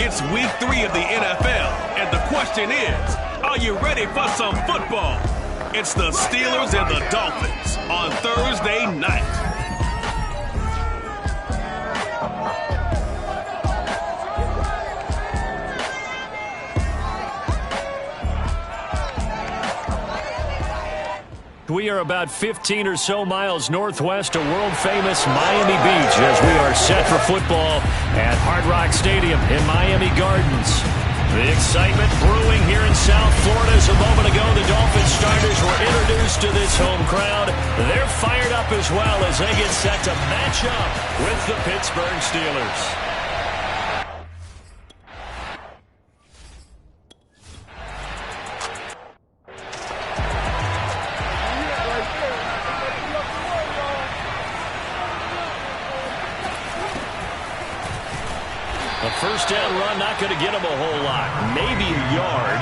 It's week 3 of the NFL, and the question is, are you ready for some football? It's the Steelers and the Dolphins on Thursday night. We are about 15 or so miles northwest of world-famous Miami Beach as we are set for football at Hard Rock Stadium in Miami Gardens. The excitement brewing here in South Florida as a moment ago the Dolphins starters were introduced to this home crowd. They're fired up as well as they get set to match up with the Pittsburgh Steelers. A first down run, not going to get him a whole lot. Maybe a yard.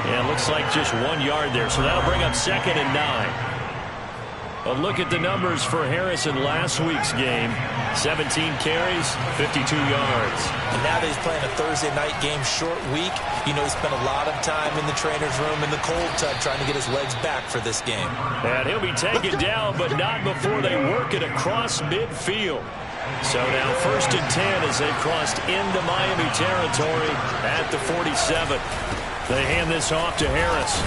Yeah, looks like just 1 yard there. So that'll bring up 2nd and 9. A look at the numbers for Harris in last week's game. 17 carries, 52 yards. And now that he's playing a Thursday night game, short week, you know he spent a lot of time in the trainer's room in the cold tub trying to get his legs back for this game. And he'll be taken down, but not before they work it across midfield. So now 1st and 10 as they've crossed into Miami territory at the 47. They hand this off to Harris.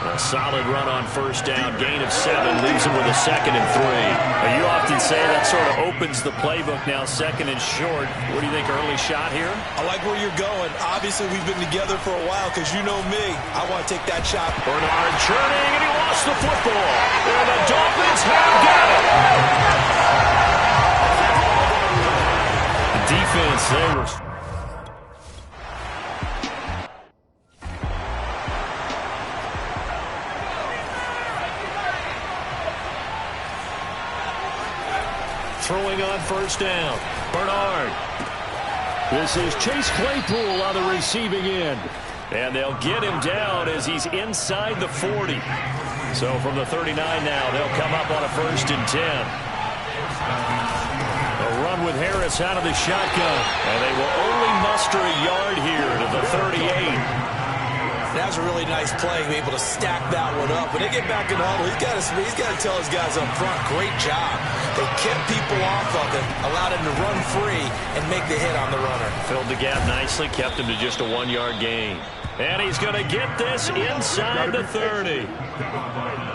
A solid run on first down. Gain of 7 leaves him with a 2nd and 3. Now, you often say that sort of opens the playbook now, 2nd and short. What do you think, early shot here? I like where you're going. Obviously, we've been together for a while because you know me. I want to take that shot. Bernard churning, and he lost the football. And the Dolphins have got it. The defense, they were... Throwing on first down. Bernard. This is Chase Claypool on the receiving end. And they'll get him down as he's inside the 40. So from the 39 now, they'll come up on a 1st and 10. A run with Harris out of the shotgun. And they will only muster a yard here to the 38. That was a really nice play, be able to stack that one up. When they get back in the huddle, he's got to tell his guys up front, great job. They kept people off of him, allowed him to run free and make the hit on the runner. Filled the gap nicely, kept him to just a 1-yard gain. And he's going to get this inside the 30.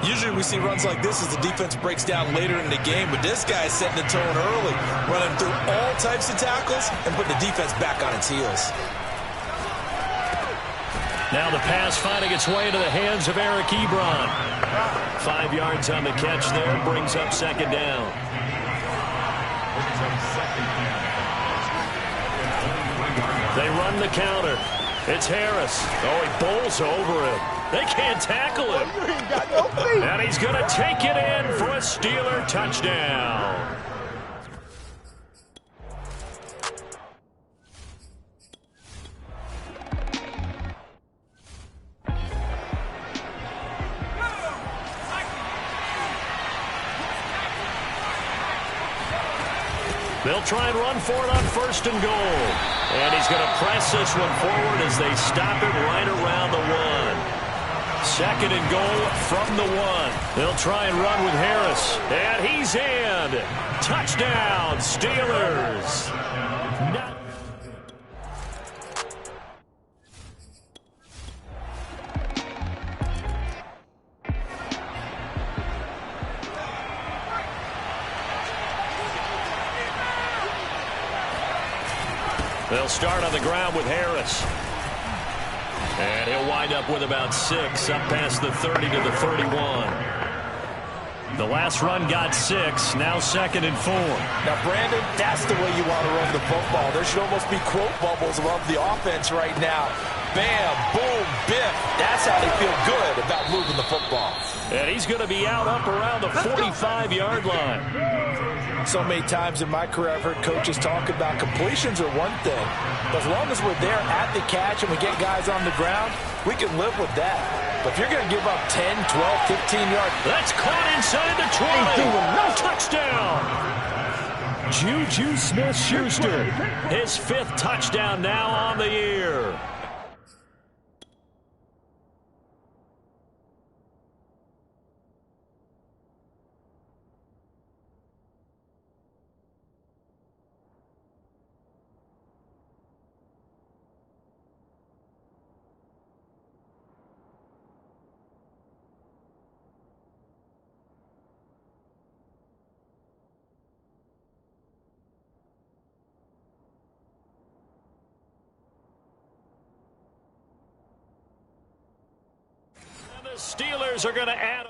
Usually we see runs like this as the defense breaks down later in the game, but this guy is setting the tone early, running through all types of tackles and putting the defense back on its heels. Now the pass finding its way into the hands of Eric Ebron. 5 yards on the catch there, brings up 2nd down. They run the counter. It's Harris. Oh, he bowls over it. They can't tackle him. And he's going to take it in for a Steeler touchdown. They'll try and run for it on 1st and goal. And he's going to press this one forward as they stop it right around the 1. 2nd and goal from the 1. They'll try and run with Harris. And he's in. Touchdown, Steelers. They'll start on the ground with Harris. And he'll wind up with about 6, up past the 30 to the 31. The last run got 6, now 2nd and 4. Now, Brandon, that's the way you want to run the football. There should almost be quote bubbles above the offense right now. Bam, boom, biff. That's how they feel good about moving the football. And he's going to be out up around the 45-yard line. So many times in my career I've heard coaches talk about completions are one thing. But as long as we're there at the catch and we get guys on the ground, we can live with that. But if you're going to give up 10, 12, 15 yards. That's caught inside the 20. No touchdown. Juju Smith-Schuster, his 5th touchdown now on the year. The Steelers are going to add.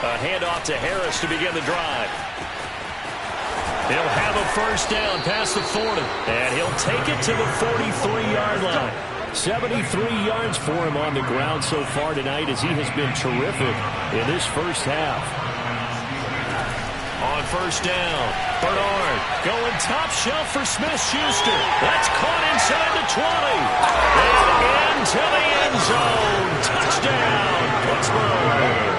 A handoff to Harris to begin the drive. He'll have a first down past the 40, and he'll take it to the 43-yard line. 73 yards for him on the ground so far tonight as he has been terrific in this first half. On first down, Bernard going top shelf for Smith-Schuster. That's caught inside the 20. And into the end zone. Touchdown, Pittsburgh.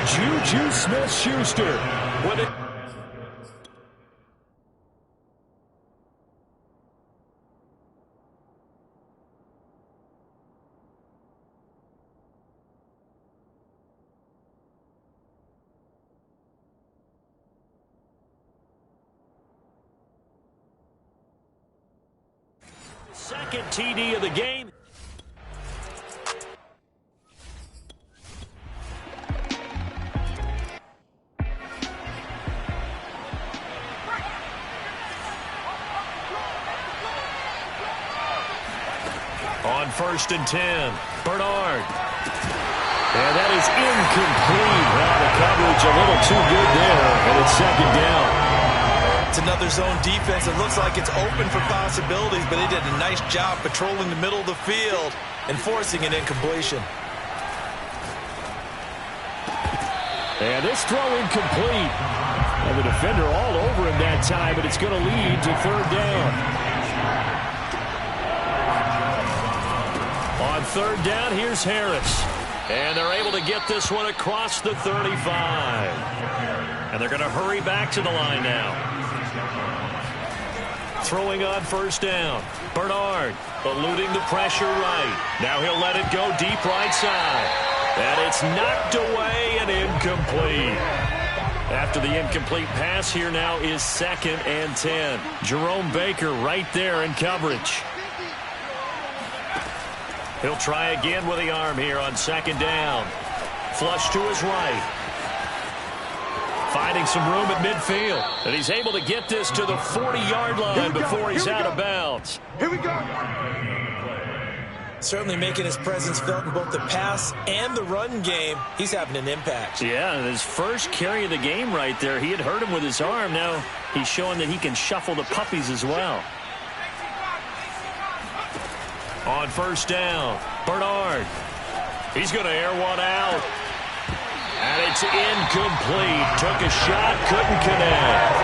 Juju Smith-Schuster with it. Second TD of the game. On first and 10, Bernard. And that is incomplete. Well, the coverage a little too good there, and it's second down. It's another zone defense. It looks like it's open for possibilities, but they did a nice job patrolling the middle of the field and forcing an incompletion. And this throw incomplete. And the defender all over him that time, but it's going to lead to third down. On third down, here's Harris. And they're able to get this one across the 35. And they're going to hurry back to the line now. Throwing on first down. Bernard eluding the pressure right. Now he'll let it go deep right side. And it's knocked away and incomplete. After the incomplete pass, here now is second and 10. Jerome Baker right there in coverage. He'll try again with the arm here on second down. Flush to his right. Finding some room at midfield. And he's able to get this to the 40-yard line before he's out of bounds. Here we go. Certainly making his presence felt in both the pass and the run game. He's having an impact. Yeah, his first carry of the game right there. He had hurt him with his arm. Now he's showing that he can shuffle the puppies as well. On first down, Bernard. He's going to air one out. And it's incomplete. Took a shot, couldn't connect.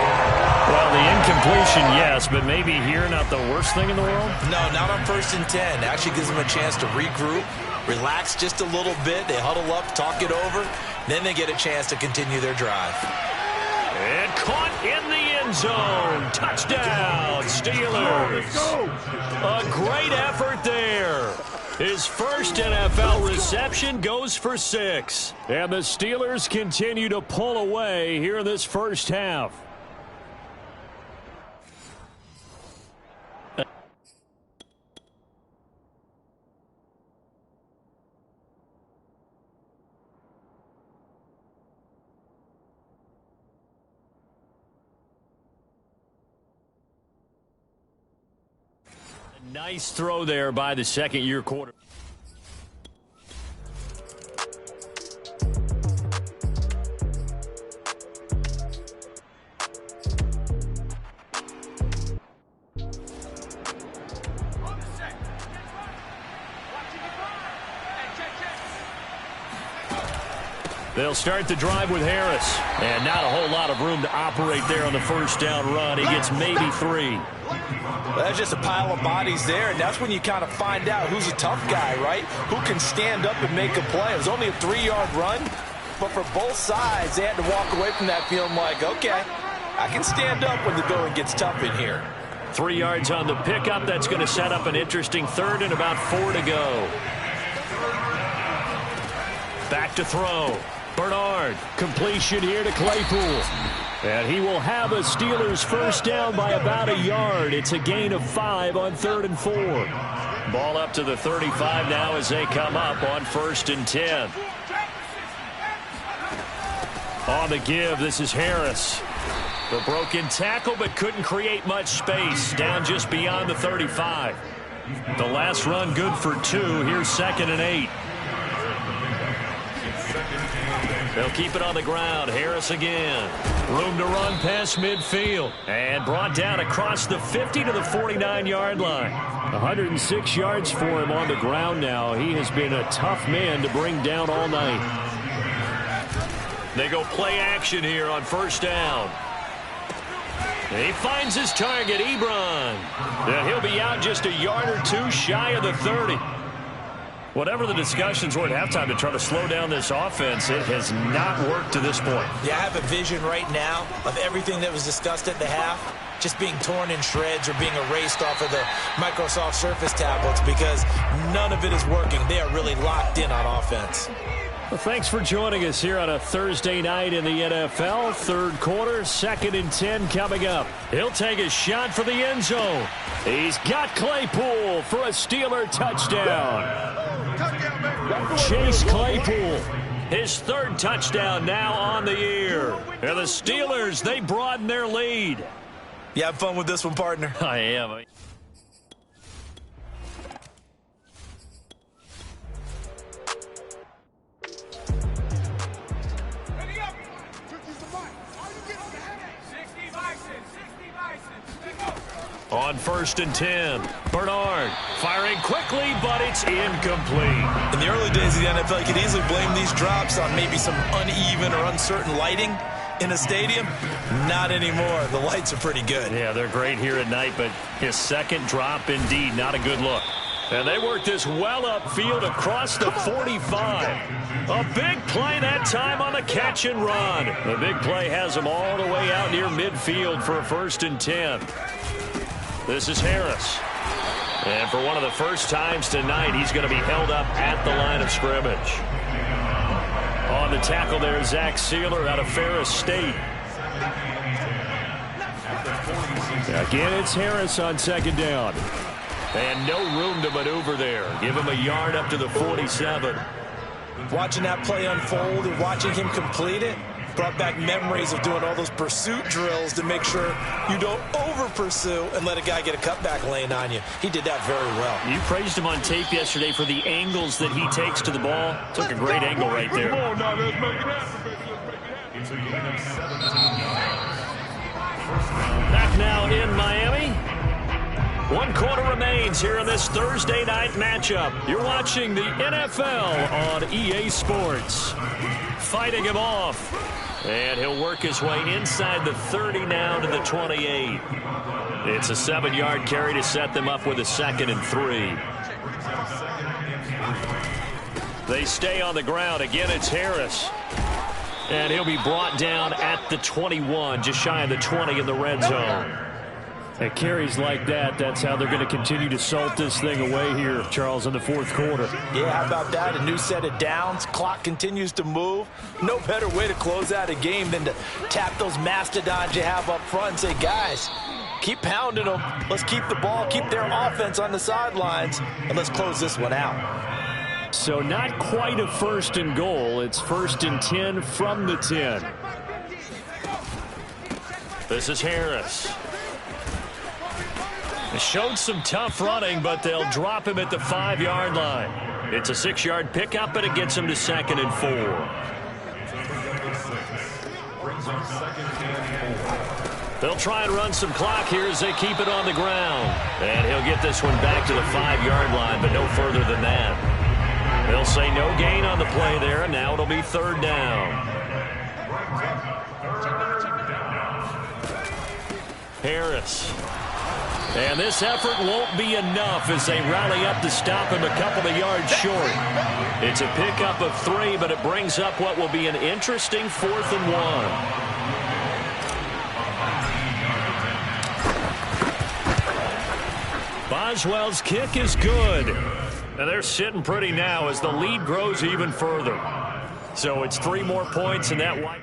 Well, the incompletion, yes, but maybe here not the worst thing in the world? No, not on first and 10. Actually gives them a chance to regroup, relax just a little bit. They huddle up, talk it over. Then they get a chance to continue their drive. And caught in the end zone. Touchdown, Steelers. A great effort there. His first NFL reception goes for 6. And the Steelers continue to pull away here in this first half. Nice throw there by the second-year quarterback. They'll start the drive with Harris. And not a whole lot of room to operate there on the first down run. He gets maybe 3. Well, that's just a pile of bodies there, and that's when you kind of find out who's a tough guy, right? Who can stand up and make a play. It was only a 3-yard run, but for both sides, they had to walk away from that feeling like, okay, I can stand up when the going gets tough in here. 3 yards on the pickup. That's going to set up an interesting third and about 4 to go. Back to throw. Bernard, completion here to Claypool. And he will have a Steelers first down by about a yard. It's a gain of 5 on 3rd and 4. Ball up to the 35 now as they come up on 1st and 10. On the give, this is Harris. The broken tackle, but couldn't create much space. Down just beyond the 35. The last run good for 2. Here's 2nd and 8. They'll keep it on the ground. Harris again. Room to run past midfield. And brought down across the 50 to the 49-yard line. 106 yards for him on the ground now. He has been a tough man to bring down all night. They go play action here on 1st down. He finds his target, Ebron. He'll be out just a yard or 2 shy of the 30. Whatever the discussions were at halftime to try to slow down this offense, it has not worked to this point. Yeah, I have a vision right now of everything that was discussed at the half just being torn in shreds or being erased off of the Microsoft Surface tablets because none of it is working. They are really locked in on offense. Well, thanks for joining us here on a Thursday night in the NFL. 3rd quarter, 2nd and 10 coming up. He'll take a shot for the end zone. He's got Claypool for a Steeler touchdown. Chase Claypool, his 3rd touchdown now on the year. And the Steelers, they broaden their lead. You have fun with this one, partner? I am. On 1st and 10, Bernard firing quickly, but it's incomplete. In the early days of the NFL, you could easily blame these drops on maybe some uneven or uncertain lighting in a stadium. Not anymore. The lights are pretty good. Yeah, they're great here at night, but his 2nd drop, indeed, not a good look. And they work this well upfield across the 45. A big play that time on the catch and run. The big play has him all the way out near midfield for a 1st and 10. This is Harris. And for one of the first times tonight, he's going to be held up at the line of scrimmage. On the tackle there, Zach Sealer out of Ferris State. Again, it's Harris on 2nd down. And no room to maneuver there. Give him a yard up to the 47. Watching that play unfold and watching him complete it brought back memories of doing all those pursuit drills to make sure you don't over-pursue and let a guy get a cutback lane on you. He did that very well. You praised him on tape yesterday for the angles that he takes to the ball. Took a great angle right there. Back now in Miami. 1 quarter remains here in this Thursday night matchup. You're watching the NFL on EA Sports. Fighting him off. And he'll work his way inside the 30 now to the 28. It's a 7-yard carry to set them up with a 2nd and 3. They stay on the ground. Again, it's Harris. And he'll be brought down at the 21, just shy of the 20 in the red zone. At carries like that, that's how they're going to continue to salt this thing away here, Charles, in the 4th quarter. Yeah, how about that? A new set of downs. Clock continues to move. No better way to close out a game than to tap those mastodons you have up front and say, guys, keep pounding them. Let's keep the ball, keep their offense on the sidelines, and let's close this one out. So not quite a 1st and goal. It's 1st and 10 from the 10. This is Harris. Showed some tough running, but they'll drop him at the 5-yard line. It's a 6-yard pickup, but it gets him to 2nd and 4. They'll try and run some clock here as they keep it on the ground. And he'll get this one back to the 5-yard line, but no further than that. They'll say no gain on the play there, and now it'll be third down. Harris. And this effort won't be enough as they rally up to stop him a couple of yards short. It's a pickup of 3, but it brings up what will be an interesting 4th and 1. Boswell's kick is good. And they're sitting pretty now as the lead grows even further. So it's 3 more points, and that white.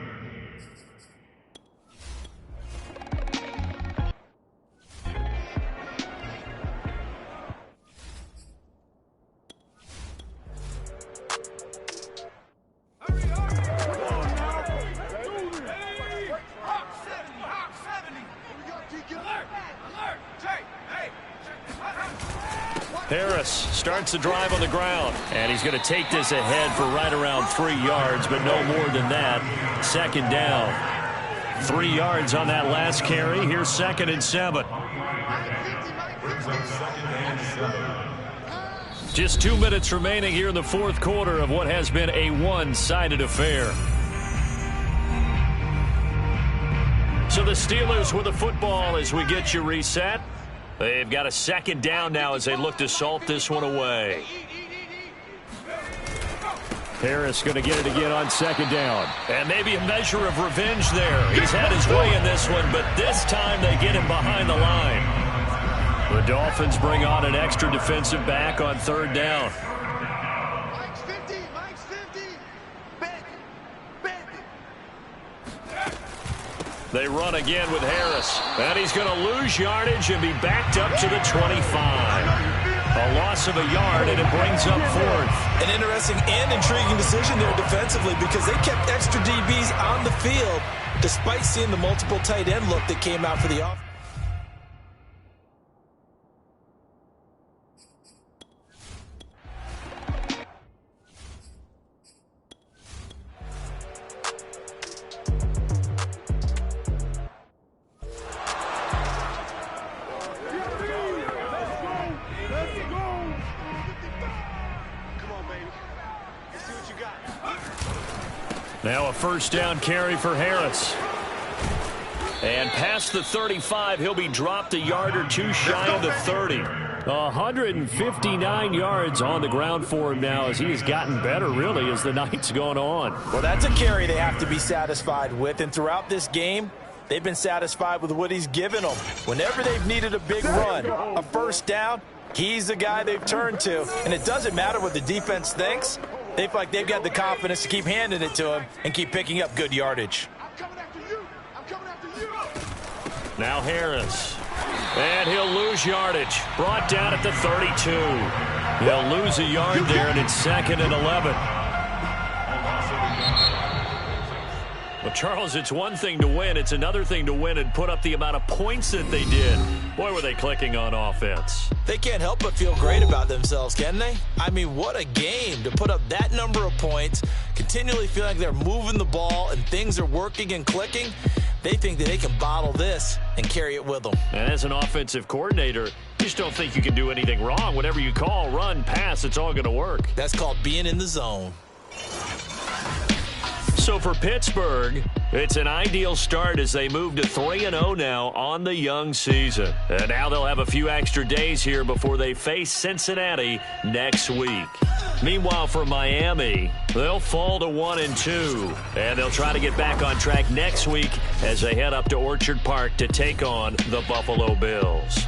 Harris starts the drive on the ground, and he's going to take this ahead for right around 3 yards, but no more than that. 2nd down. 3 yards on that last carry. Here's 2nd and 7. Just 2 minutes remaining here in the 4th quarter of what has been a one-sided affair. So the Steelers with the football as we get you reset. They've got a 2nd down now as they look to salt this one away. Harris going to get it again on 2nd down. And maybe a measure of revenge there. He's had his way in this one, but this time they get him behind the line. The Dolphins bring on an extra defensive back on 3rd down. They run again with Harris. And he's going to lose yardage and be backed up to the 25. A loss of a yard, and it brings up 4th. An interesting and intriguing decision there defensively because they kept extra DBs on the field despite seeing the multiple tight end look that came out for the offense. Now a 1st down carry for Harris. And past the 35, he'll be dropped a yard or 2 shy of the 30. 159 yards on the ground for him now as he has gotten better, really, as the night's gone on. Well, that's a carry they have to be satisfied with. And throughout this game, they've been satisfied with what he's given them. Whenever they've needed a big run, a 1st down, he's the guy they've turned to. And it doesn't matter what the defense thinks. They feel like they've got the confidence to keep handing it to him and keep picking up good yardage. Now Harris. And he'll lose yardage. Brought down at the 32. He'll lose a yard there, and it's 2nd and 11. Well, Charles, it's one thing to win. It's another thing to win and put up the amount of points that they did. Boy, were they clicking on offense. They can't help but feel great about themselves, can they? I mean, what a game to put up that number of points, continually feeling like they're moving the ball and things are working and clicking. They think that they can bottle this and carry it with them. And as an offensive coordinator, you just don't think you can do anything wrong. Whatever you call, run, pass, it's all going to work. That's called being in the zone. So for Pittsburgh, it's an ideal start as they move to 3-0 now on the young season. And now they'll have a few extra days here before they face Cincinnati next week. Meanwhile, for Miami, they'll fall to 1-2. And they'll try to get back on track next week as they head up to Orchard Park to take on the Buffalo Bills.